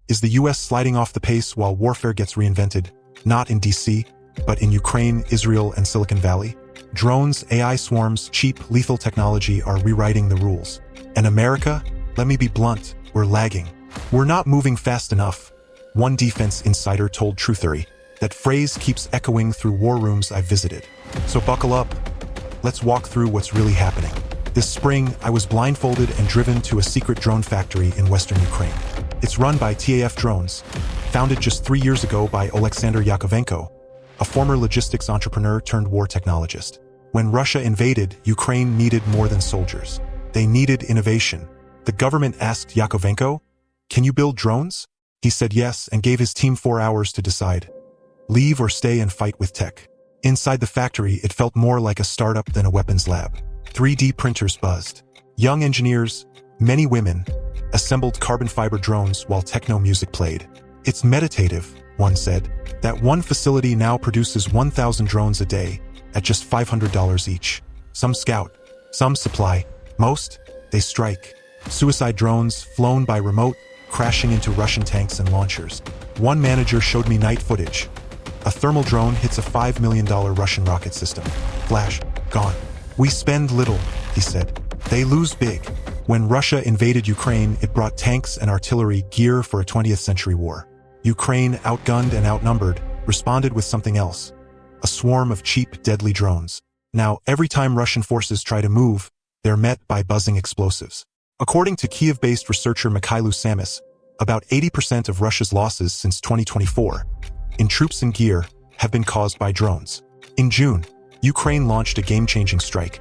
Is the U.S. sliding off the pace while warfare gets reinvented? Not in D.C., but in Ukraine, Israel, and Silicon Valley? Drones, AI swarms, cheap, lethal technology are rewriting the rules. And America? Let me be blunt, we're lagging. We're not moving fast enough. One defense insider told Truthory. That phrase keeps echoing through war rooms I've visited. So buckle up. Let's walk through what's really happening. This spring, I was blindfolded and driven to a secret drone factory in western Ukraine. It's run by TAF Drones, founded just 3 years ago by Oleksandr Yakovenko, a former logistics entrepreneur turned war technologist. When Russia invaded, Ukraine needed more than soldiers. They needed innovation. The government asked Yakovenko, "Can you build drones?" He said yes and gave his team 4 hours to decide. Leave or stay and fight with tech. Inside the factory, it felt more like a startup than a weapons lab. 3D printers buzzed. Young engineers, many women, assembled carbon fiber drones while techno music played. It's meditative, one said. That one facility now produces 1,000 drones a day at just $500 each. Some scout, some supply, most, they strike. Suicide drones flown by remote, crashing into Russian tanks and launchers. One manager showed me night footage. A thermal drone hits a $5 million Russian rocket system. Flash, gone. We spend little, he said. They lose big. When Russia invaded Ukraine, it brought tanks and artillery gear for a 20th century war. Ukraine, outgunned and outnumbered, responded with something else. A swarm of cheap, deadly drones. Now, every time Russian forces try to move, they're met by buzzing explosives. According to Kiev-based researcher Mikhailo Samis, about 80% of Russia's losses since 2024 in troops and gear have been caused by drones. In June, Ukraine launched a game-changing strike.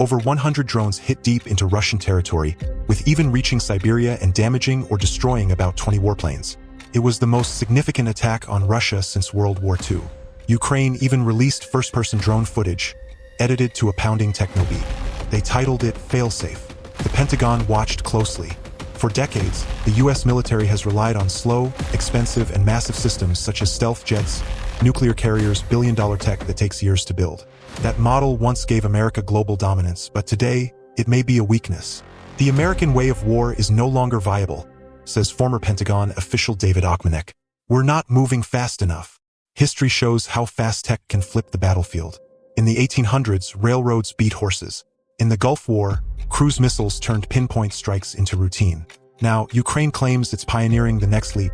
Over 100 drones hit deep into Russian territory, with even reaching Siberia and damaging or destroying about 20 warplanes. It was the most significant attack on Russia since World War II. Ukraine even released first-person drone footage, edited to a pounding techno beat. They titled it Failsafe. The Pentagon watched closely. For decades, the U.S. military has relied on slow, expensive, and massive systems such as stealth jets, nuclear carriers, billion-dollar tech that takes years to build. That model once gave America global dominance, but today, it may be a weakness. The American way of war is no longer viable, says former Pentagon official David Ochmanek. We're not moving fast enough. History shows how fast tech can flip the battlefield. In the 1800s, railroads beat horses. In the Gulf War, cruise missiles turned pinpoint strikes into routine. Now, Ukraine claims it's pioneering the next leap.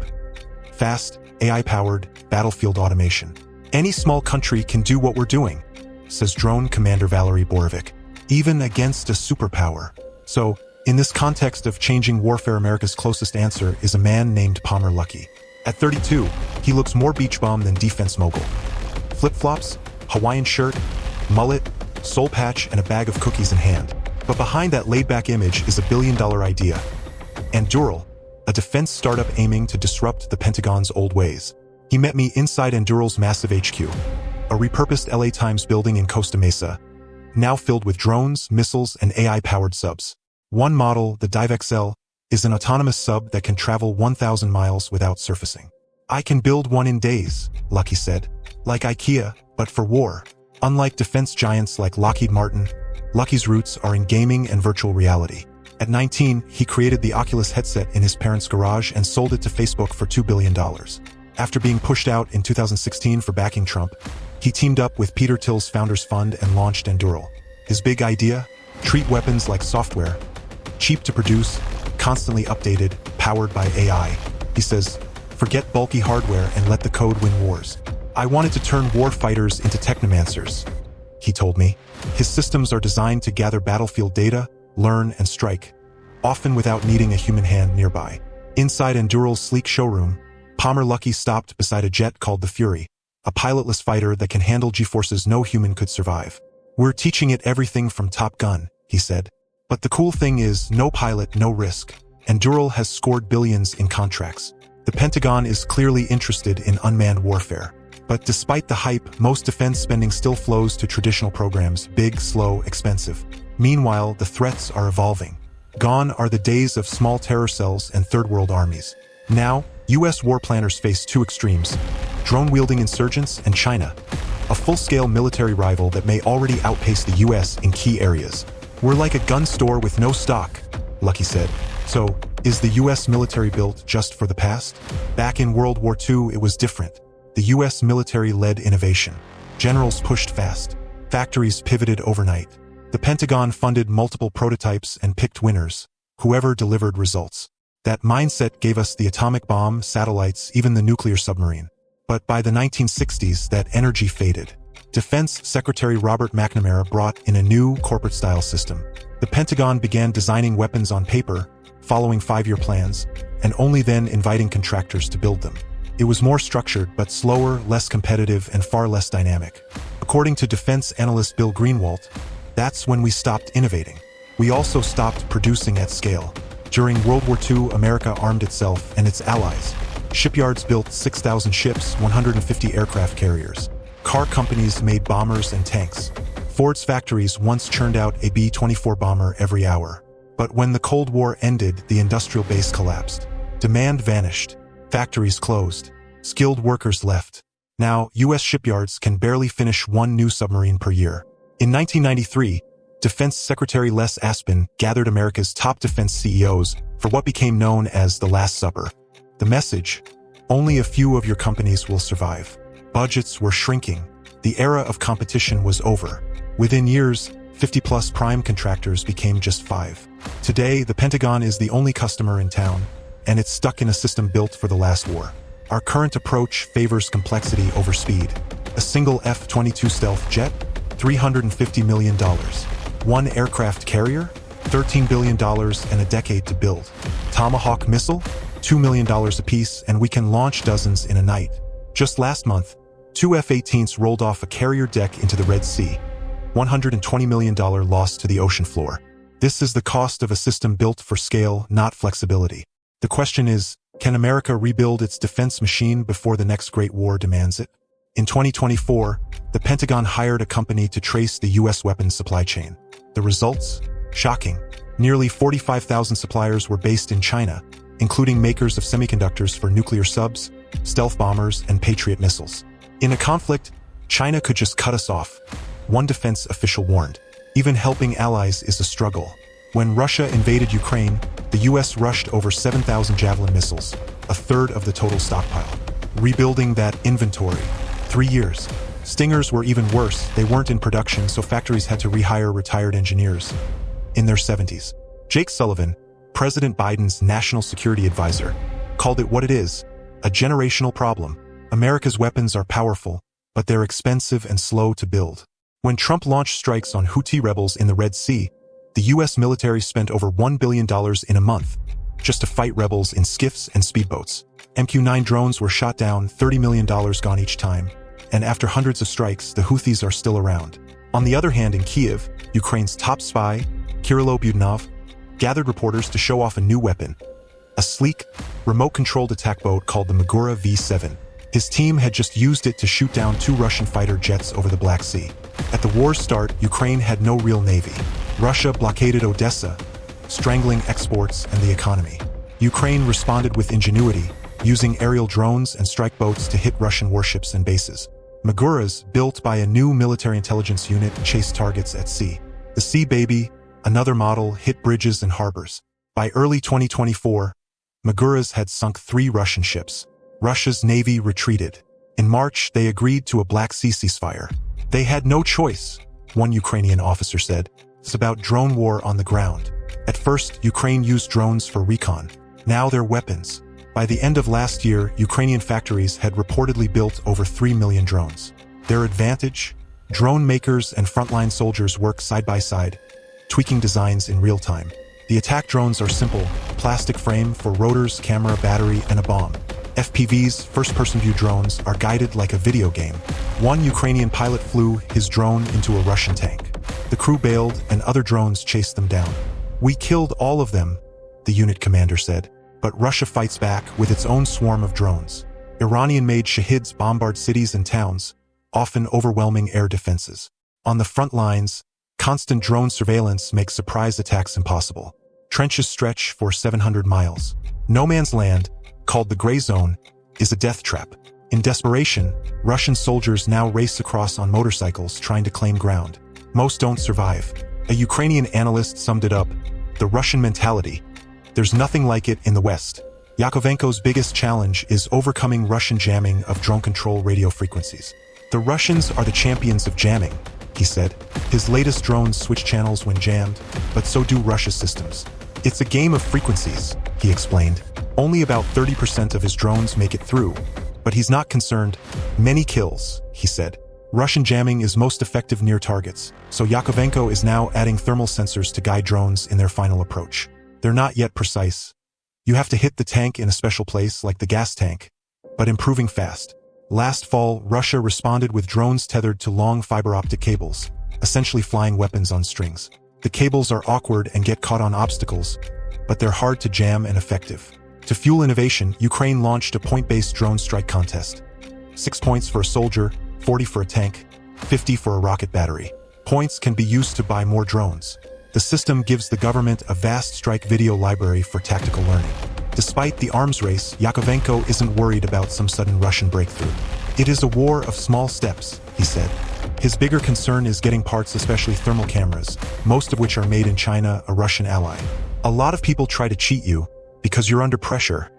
Fast, AI-powered, battlefield automation. Any small country can do what we're doing, says drone commander Valery Borovic, even against a superpower. So, in this context of changing warfare, America's closest answer is a man named Palmer Luckey. At 32, he looks more beach bum than defense mogul. Flip-flops, Hawaiian shirt, mullet, soul patch, and a bag of cookies in hand. But behind that laid-back image is a billion-dollar idea. Endural, a defense startup aiming to disrupt the Pentagon's old ways. He met me inside Endural's massive HQ, a repurposed LA Times building in Costa Mesa, now filled with drones, missiles, and AI-powered subs. One model, the Dive XL, is an autonomous sub that can travel 1,000 miles without surfacing. I can build one in days, Luckey said. Like IKEA, but for war. Unlike defense giants like Lockheed Martin, Luckey's roots are in gaming and virtual reality. At 19, he created the Oculus headset in his parents' garage and sold it to Facebook for $2 billion. After being pushed out in 2016 for backing Trump, he teamed up with Peter Thiel's Founders Fund and launched Endural. His big idea? Treat weapons like software. Cheap to produce, constantly updated, powered by AI. He says, forget bulky hardware and let the code win wars. I wanted to turn war fighters into technomancers, he told me. His systems are designed to gather battlefield data, learn, and strike, often without needing a human hand nearby. Inside Endural's sleek showroom, Palmer Luckey stopped beside a jet called the Fury, a pilotless fighter that can handle G-forces no human could survive. We're teaching it everything from Top Gun, he said. But the cool thing is, no pilot, no risk. Endural has scored billions in contracts. The Pentagon is clearly interested in unmanned warfare. But despite the hype, most defense spending still flows to traditional programs, big, slow, expensive. Meanwhile, the threats are evolving. Gone are the days of small terror cells and third-world armies. Now, U.S. war planners face two extremes: drone-wielding insurgents and China, a full-scale military rival that may already outpace the U.S. in key areas. We're like a gun store with no stock, Luckey said. So, is the U.S. military built just for the past? Back in World War II, it was different. The U.S. military led innovation. Generals pushed fast. Factories pivoted overnight. The Pentagon funded multiple prototypes and picked winners, whoever delivered results. That mindset gave us the atomic bomb, satellites, even the nuclear submarine. But by the 1960s, that energy faded. Defense Secretary Robert McNamara brought in a new corporate-style system. The Pentagon began designing weapons on paper, following 5-year plans, and only then inviting contractors to build them. It was more structured, but slower, less competitive, and far less dynamic. According to defense analyst Bill Greenwald, that's when we stopped innovating. We also stopped producing at scale. During World War II, America armed itself and its allies. Shipyards built 6,000 ships, 150 aircraft carriers. Car companies made bombers and tanks. Ford's factories once churned out a B-24 bomber every hour. But when the Cold War ended, the industrial base collapsed. Demand vanished. Factories closed. Skilled workers left. Now, U.S. shipyards can barely finish one new submarine per year. In 1993, Defense Secretary Les Aspin gathered America's top defense CEOs for what became known as the Last Supper. The message: only a few of your companies will survive. Budgets were shrinking. The era of competition was over. Within years, 50-plus prime contractors became just 5. Today, the Pentagon is the only customer in town, and it's stuck in a system built for the last war. Our current approach favors complexity over speed. A single F-22 stealth jet? $350 million. One aircraft carrier? $13 billion and a decade to build. Tomahawk missile? $2 million apiece, and we can launch dozens in a night. Just last month, 2 F-18s rolled off a carrier deck into the Red Sea. $120 million loss to the ocean floor. This is the cost of a system built for scale, not flexibility. The question is, can America rebuild its defense machine before the next great war demands it? In 2024, the Pentagon hired a company to trace the U.S. weapons supply chain. The results? Shocking. Nearly 45,000 suppliers were based in China, including makers of semiconductors for nuclear subs, stealth bombers, and Patriot missiles. In a conflict, China could just cut us off. One defense official warned. Even helping allies is a struggle. When Russia invaded Ukraine, the U.S. rushed over 7,000 Javelin missiles, a third of the total stockpile. Rebuilding that inventory. 3 years. Stingers were even worse. They weren't in production, so factories had to rehire retired engineers in their 70s. Jake Sullivan, President Biden's national security advisor, called it what it is, a generational problem. America's weapons are powerful, but they're expensive and slow to build. When Trump launched strikes on Houthi rebels in the Red Sea, the U.S. military spent over $1 billion in a month just to fight rebels in skiffs and speedboats. MQ-9 drones were shot down, $30 million gone each time, and after hundreds of strikes, the Houthis are still around. On the other hand, in Kyiv, Ukraine's top spy, Kirilo Budanov, gathered reporters to show off a new weapon, a sleek, remote-controlled attack boat called the Magura V-7. His team had just used it to shoot down 2 Russian fighter jets over the Black Sea. At the war's start, Ukraine had no real navy. Russia blockaded Odessa, strangling exports and the economy. Ukraine responded with ingenuity, using aerial drones and strike boats to hit Russian warships and bases. Maguras, built by a new military intelligence unit, chased targets at sea. The Sea Baby, another model, hit bridges and harbors. By early 2024, Maguras had sunk 3 Russian ships. Russia's navy retreated. In March, they agreed to a Black Sea ceasefire. They had no choice, one Ukrainian officer said. It's about drone war on the ground. At first, Ukraine used drones for recon. Now they're weapons. By the end of last year, Ukrainian factories had reportedly built over 3 million drones. Their advantage? Drone makers and frontline soldiers work side by side, tweaking designs in real time. The attack drones are simple: plastic frame for rotors, camera, battery, and a bomb. FPVs, first-person view drones, are guided like a video game. One Ukrainian pilot flew his drone into a Russian tank. The crew bailed, and other drones chased them down. "We killed all of them," the unit commander said. But Russia fights back with its own swarm of drones. Iranian-made Shahids bombard cities and towns, often overwhelming air defenses. On the front lines, constant drone surveillance makes surprise attacks impossible. Trenches stretch for 700 miles. No man's land, called the Gray Zone, is a death trap. In desperation, Russian soldiers now race across on motorcycles trying to claim ground. Most don't survive. A Ukrainian analyst summed it up: the Russian mentality. There's nothing like it in the West. Yakovenko's biggest challenge is overcoming Russian jamming of drone control radio frequencies. The Russians are the champions of jamming, he said. His latest drones switch channels when jammed, but so do Russia's systems. It's a game of frequencies, he explained. Only about 30% of his drones make it through, but he's not concerned. Many kills, he said. Russian jamming is most effective near targets, so Yakovenko is now adding thermal sensors to guide drones in their final approach. They're not yet precise. You have to hit the tank in a special place like the gas tank, but improving fast. Last fall, Russia responded with drones tethered to long fiber optic cables, essentially flying weapons on strings. The cables are awkward and get caught on obstacles, but they're hard to jam and effective. To fuel innovation, Ukraine launched a point-based drone strike contest. 6 points for a soldier, 40 for a tank, 50 for a rocket battery. Points can be used to buy more drones. The system gives the government a vast strike video library for tactical learning. Despite the arms race, Yakovenko isn't worried about some sudden Russian breakthrough. It is a war of small steps, he said. His bigger concern is getting parts, especially thermal cameras, most of which are made in China, a Russian ally. A lot of people try to cheat you because you're under pressure,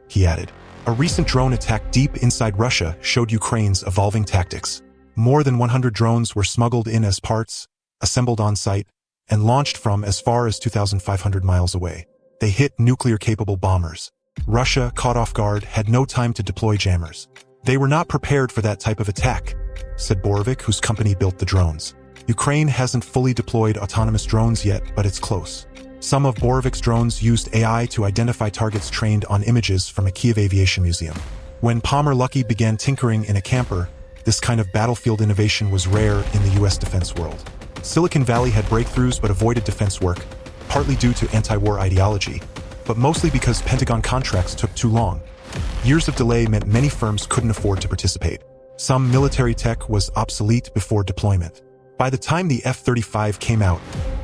he added. A recent drone attack deep inside Russia showed Ukraine's evolving tactics. More than 100 drones were smuggled in as parts, assembled on site, and launched from as far as 2,500 miles away. They hit nuclear-capable bombers. Russia, caught off guard, had no time to deploy jammers. They were not prepared for that type of attack, said Borovic, whose company built the drones. Ukraine hasn't fully deployed autonomous drones yet, but it's close. Some of Borovic's drones used AI to identify targets trained on images from a Kiev aviation museum. When Palmer Luckey began tinkering in a camper, this kind of battlefield innovation was rare in the U.S. defense world. Silicon Valley had breakthroughs but avoided defense work, partly due to anti-war ideology, but mostly because Pentagon contracts took too long. Years of delay meant many firms couldn't afford to participate. Some military tech was obsolete before deployment. By the time the F-35 came out,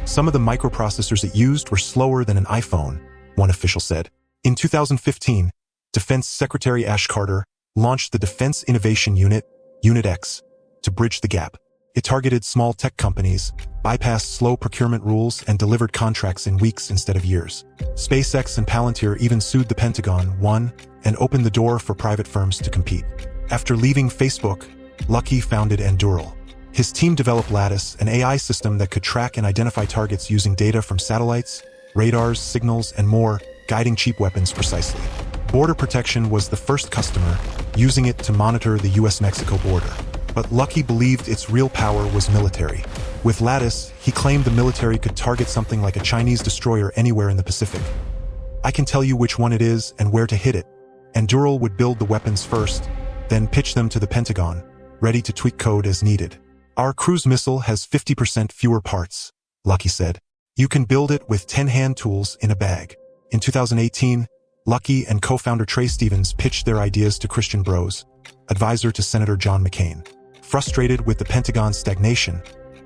some of the microprocessors it used were slower than an iPhone, one official said. In 2015, Defense Secretary Ash Carter launched the Defense Innovation Unit, Unit X, to bridge the gap. It targeted small tech companies, bypassed slow procurement rules, and delivered contracts in weeks instead of years. SpaceX and Palantir even sued the Pentagon, won, and opened the door for private firms to compete. After leaving Facebook, Luckey founded Endural. His team developed Lattice, an AI system that could track and identify targets using data from satellites, radars, signals, and more, guiding cheap weapons precisely. Border Protection was the first customer, using it to monitor the U.S.-Mexico border. But Luckey believed its real power was military. With Lattice, he claimed the military could target something like a Chinese destroyer anywhere in the Pacific. I can tell you which one it is and where to hit it. Endural would build the weapons first, then pitch them to the Pentagon, ready to tweak code as needed. Our cruise missile has 50% fewer parts, Luckey said. You can build it with 10 hand tools in a bag. In 2018, Luckey and co-founder Trey Stevens pitched their ideas to Christian Brose, advisor to Senator John McCain. Frustrated with the Pentagon's stagnation,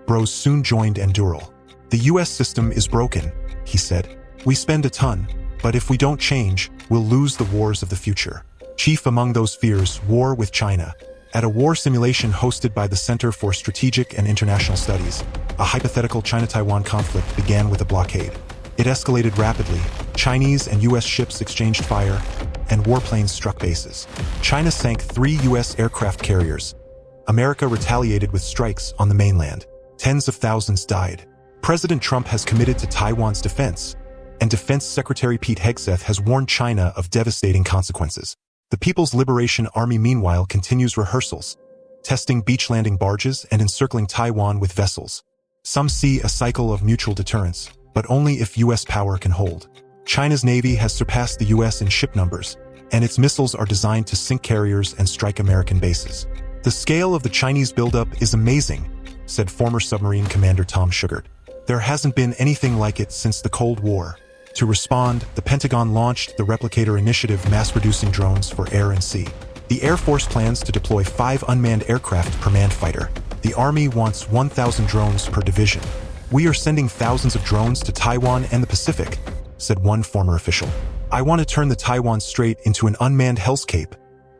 Brose soon joined Endural. The U.S. system is broken, he said. We spend a ton, but if we don't change, we'll lose the wars of the future. Chief among those fears, war with China. At a war simulation hosted by the Center for Strategic and International Studies, a hypothetical China-Taiwan conflict began with a blockade. It escalated rapidly. Chinese and U.S. ships exchanged fire, and warplanes struck bases. China sank 3 U.S. aircraft carriers. America retaliated with strikes on the mainland. Tens of thousands died. President Trump has committed to Taiwan's defense, and Defense Secretary Pete Hegseth has warned China of devastating consequences. The People's Liberation Army meanwhile continues rehearsals, testing beach-landing barges and encircling Taiwan with vessels. Some see a cycle of mutual deterrence, but only if U.S. power can hold. China's Navy has surpassed the U.S. in ship numbers, and its missiles are designed to sink carriers and strike American bases. The scale of the Chinese buildup is amazing, said former submarine commander Tom Shugart. There hasn't been anything like it since the Cold War. To respond, the Pentagon launched the Replicator Initiative, mass-producing drones for air and sea. The Air Force plans to deploy 5 unmanned aircraft per manned fighter. The Army wants 1,000 drones per division. We are sending thousands of drones to Taiwan and the Pacific, said one former official. I want to turn the Taiwan Strait into an unmanned hellscape,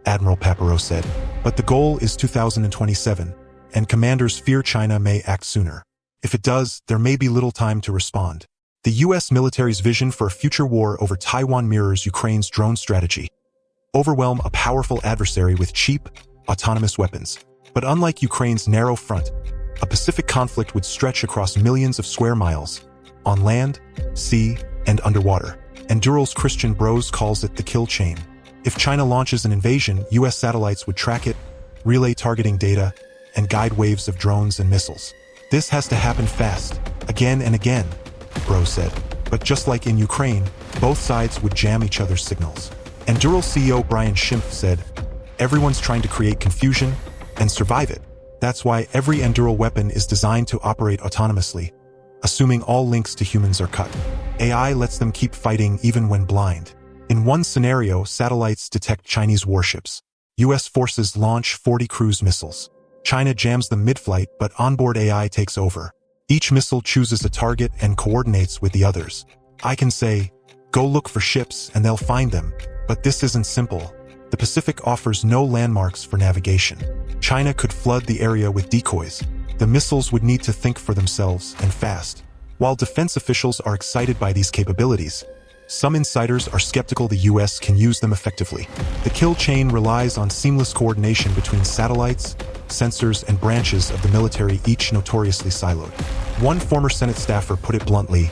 Admiral Paparo said. But the goal is 2027, and commanders fear China may act sooner. If it does, there may be little time to respond. The U.S. military's vision for a future war over Taiwan mirrors Ukraine's drone strategy. Overwhelm a powerful adversary with cheap, autonomous weapons. But unlike Ukraine's narrow front, a Pacific conflict would stretch across millions of square miles, on land, sea, and underwater. And Durrell's Christian Bros calls it the kill chain. If China launches an invasion, U.S. satellites would track it, relay targeting data, and guide waves of drones and missiles. This has to happen fast, again and again, Bros said. But just like in Ukraine, both sides would jam each other's signals. And Durrell CEO Brian Schimpf said, "Everyone's trying to create confusion and survive it. That's why every Endural weapon is designed to operate autonomously, assuming all links to humans are cut. AI lets them keep fighting even when blind." In one scenario, satellites detect Chinese warships. U.S. forces launch 40 cruise missiles. China jams them mid-flight, but onboard AI takes over. Each missile chooses a target and coordinates with the others. I can say, "Go look for ships," and they'll find them. But this isn't simple. The Pacific offers no landmarks for navigation. China could flood the area with decoys. The missiles would need to think for themselves, and fast. While defense officials are excited by these capabilities, some insiders are skeptical the U.S. can use them effectively. The kill chain relies on seamless coordination between satellites, sensors, and branches of the military, each notoriously siloed. One former Senate staffer put it bluntly,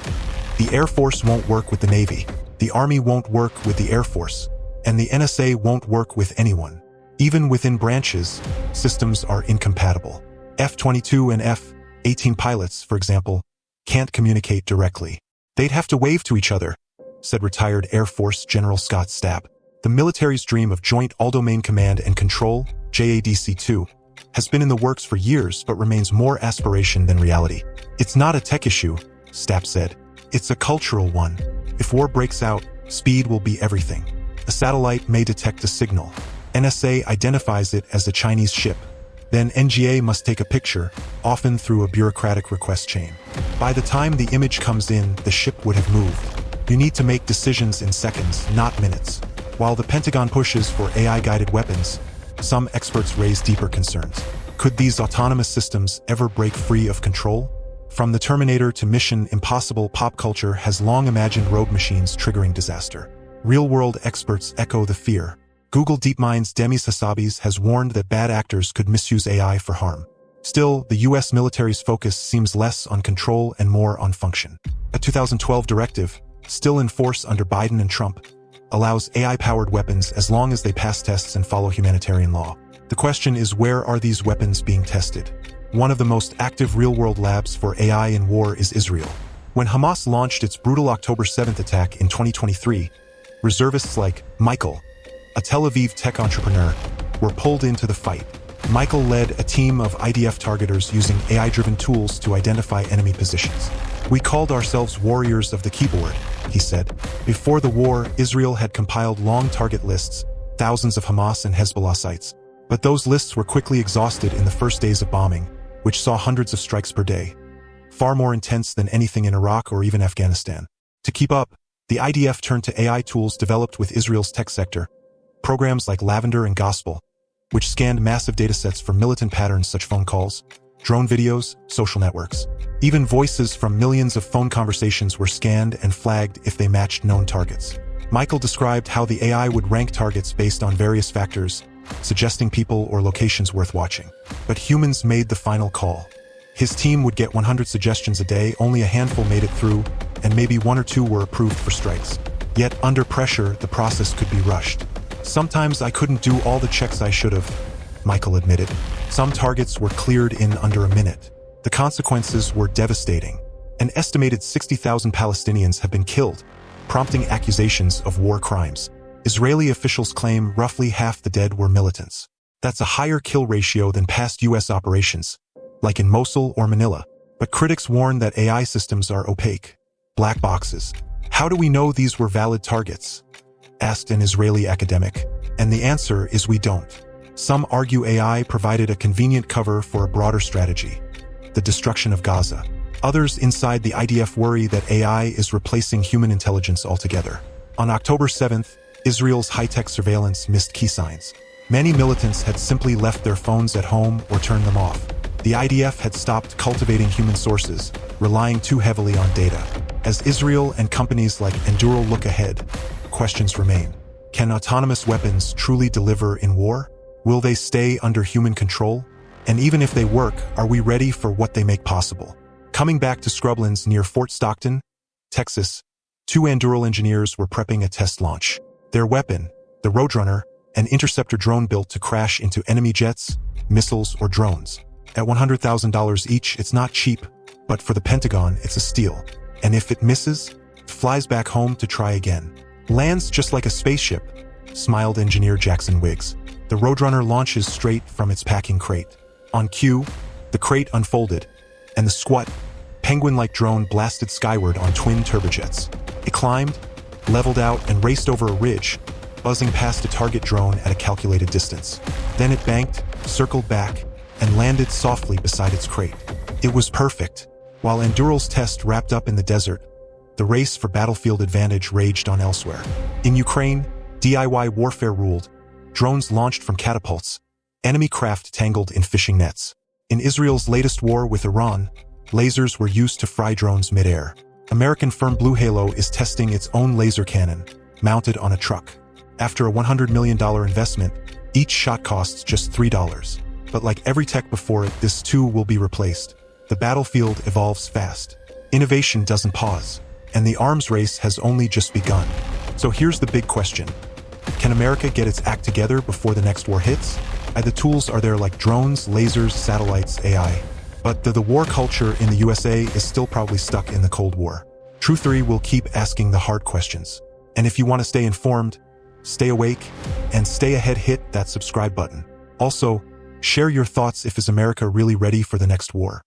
"The Air Force won't work with the Navy, the Army won't work with the Air Force, and the NSA won't work with anyone. Even within branches, systems are incompatible. F-22 and F-18 pilots, for example, can't communicate directly. They'd have to wave to each other," said retired Air Force General Scott Stapp. The military's dream of Joint All-Domain Command and Control, JADC2, has been in the works for years but remains more aspiration than reality. "It's not a tech issue," Stapp said. "It's a cultural one. If war breaks out, speed will be everything. A satellite may detect a signal. NSA identifies it as a Chinese ship. Then NGA must take a picture, often through a bureaucratic request chain. By the time the image comes in, the ship would have moved. You need to make decisions in seconds, not minutes." While the Pentagon pushes for AI-guided weapons, some experts raise deeper concerns. Could these autonomous systems ever break free of control? From the Terminator to Mission Impossible, pop culture has long imagined rogue machines triggering disaster. Real-world experts echo the fear. Google DeepMind's Demis Hassabis has warned that bad actors could misuse AI for harm. Still, the U.S. military's focus seems less on control and more on function. A 2012 directive, still in force under Biden and Trump, allows AI-powered weapons as long as they pass tests and follow humanitarian law. The question is, where are these weapons being tested? One of the most active real-world labs for AI in war is Israel. When Hamas launched its brutal October 7th attack in 2023, reservists like Michael, a Tel Aviv tech entrepreneur, were pulled into the fight. Michael led a team of IDF targeters using AI-driven tools to identify enemy positions. "We called ourselves warriors of the keyboard," he said. Before the war, Israel had compiled long target lists, thousands of Hamas and Hezbollah sites. But those lists were quickly exhausted in the first days of bombing, which saw hundreds of strikes per day, far more intense than anything in Iraq or even Afghanistan. To keep up, the IDF turned to AI tools developed with Israel's tech sector, programs like Lavender and Gospel, which scanned massive datasets for militant patterns such as phone calls, drone videos, social networks. Even voices from millions of phone conversations were scanned and flagged if they matched known targets. Michael described how the AI would rank targets based on various factors, suggesting people or locations worth watching. But humans made the final call. His team would get 100 suggestions a day, only a handful made it through, and maybe one or two were approved for strikes. Yet under pressure, the process could be rushed. "Sometimes I couldn't do all the checks I should have," Michael admitted. Some targets were cleared in under a minute. The consequences were devastating. An estimated 60,000 Palestinians have been killed, prompting accusations of war crimes. Israeli officials claim roughly half the dead were militants. That's a higher kill ratio than past U.S. operations, like in Mosul or Manila. But critics warn that AI systems are opaque, black boxes. "How do we know these were valid targets?" asked an Israeli academic. And the answer is we don't. Some argue AI provided a convenient cover for a broader strategy, the destruction of Gaza. Others inside the IDF worry that AI is replacing human intelligence altogether. On October 7th, Israel's high-tech surveillance missed key signs. Many militants had simply left their phones at home or turned them off. The IDF had stopped cultivating human sources, relying too heavily on data. As Israel and companies like Enduro look ahead, questions remain. Can autonomous weapons truly deliver in war? Will they stay under human control? And even if they work, are we ready for what they make possible? Coming back to scrublands near Fort Stockton, Texas, two Anduril engineers were prepping a test launch. Their weapon, the Roadrunner, an interceptor drone built to crash into enemy jets, missiles, or drones. At $100,000 each, it's not cheap, but for the Pentagon, it's a steal. And if it misses, it flies back home to try again. Lands just like a spaceship, smiled engineer Jackson Wiggs. The Roadrunner launches straight from its packing crate. On cue, the crate unfolded, and the squat, penguin-like drone blasted skyward on twin turbojets. It climbed, leveled out, and raced over a ridge, buzzing past a target drone at a calculated distance. Then it banked, circled back, and landed softly beside its crate. It was perfect. While Enduril's test wrapped up in the desert, the race for battlefield advantage raged on elsewhere. In Ukraine, DIY warfare ruled, drones launched from catapults, enemy craft tangled in fishing nets. In Israel's latest war with Iran, lasers were used to fry drones mid-air. American firm Blue Halo is testing its own laser cannon, mounted on a truck. After a $100 million investment, each shot costs just $3. But like every tech before it, this too will be replaced. The battlefield evolves fast. Innovation doesn't pause, and the arms race has only just begun. So here's the big question. Can America get its act together before the next war hits? The tools are there, like drones, lasers, satellites, AI. But the war culture in the USA is still probably stuck in the Cold War. Truthory will keep asking the hard questions. And if you want to stay informed, stay awake, and stay ahead, hit that subscribe button. Also, share your thoughts. Is America really ready for the next war?